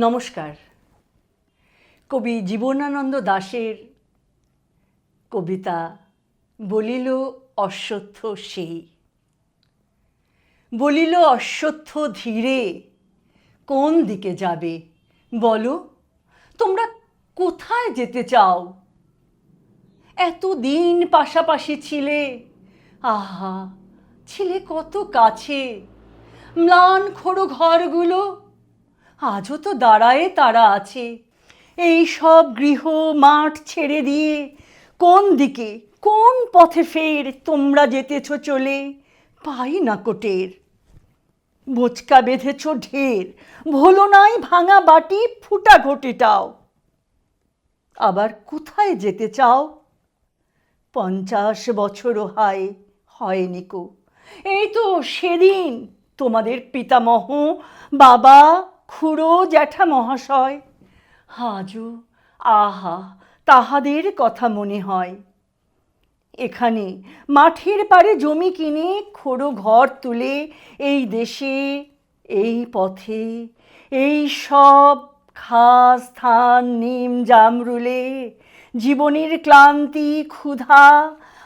নমস্কার। কবি জীবনানন্দ দাশের কবিতা বলিল অশ্বত্থ সেই। বলিল অশ্বত্থ ধীরে, কোন দিকে যাবে বলো, তোমরা কোথায় যেতে চাও? এতদিন পাশাপাশি ছিলে, আহা ছিলে কত কাছে। ম্লান খোড়ো ঘরগুলো আজও তো দাঁড়ায়ে তারা আছে। এই সব গৃহ মাঠ ছেড়ে দিয়ে কোন দিকে কোন পথে ফের তোমরা যেতেছ চলে, পাই না কোটের। বোচকা বেঁধেছ ঢের, ভোলো নাই ভাঙা বাটি ফুটা ঘটিটাও। আবার কোথায় যেতে চাও? 50 বছরও হয়নি কো। এই তো সেদিন তোমাদের পিতামহ, বাবা, খুড়ো, জ্যাঠা মহাশয়, আজও আহা তাহাদের কথা মনে হয়। এখানে মাঠের পাড়ে জমি কিনে খোড়ো ঘর তুলে এই দেশে এই পথে এই সব ঘাস ধান নিম জামরুলে জীবনের ক্লান্তি ক্ষুধা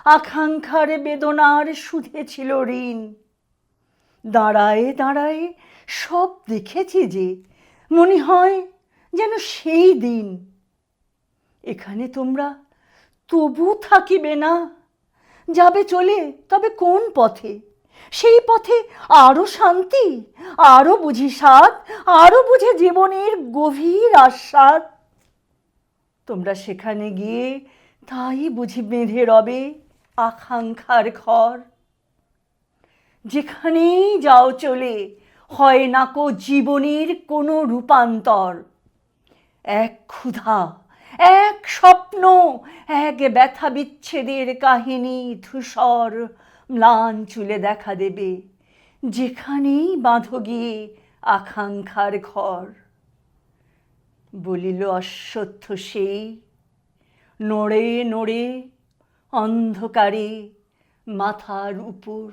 আকাঙ্ক্ষার বেদনার সুধে ছিল ঋণ। দাঁড়ায়ে দাঁড়ায়ে সব দেখেছি যে, মনে হয় যেন সেই দিন। এখানে তোমরা তবু থাকিবে না, যাবে চলে তবে কোন পথে? সেই পথে আরো শান্তি, আরো বুঝি স্বাদ, আরো বুঝে জীবনের গভীর আস্বাদ। তোমরা সেখানে গিয়ে তাই বুঝি বেঁধে রবে আকাঙ্ক্ষার ঘর। যেখানেই যাও চলে হয় না কো জীবনের কোনো রূপান্তর। এক ক্ষুধা, এক স্বপ্ন, এক ব্যথা বিচ্ছেদের কাহিনী ধূসর ম্লান চুলে দেখা দেবে, যেখানেই বাঁধো গিয়ে আকাঙ্ক্ষার ঘর। বলিল অশ্বত্থ সেই, নড়ে নড়ে অন্ধকারে মাথার উপর।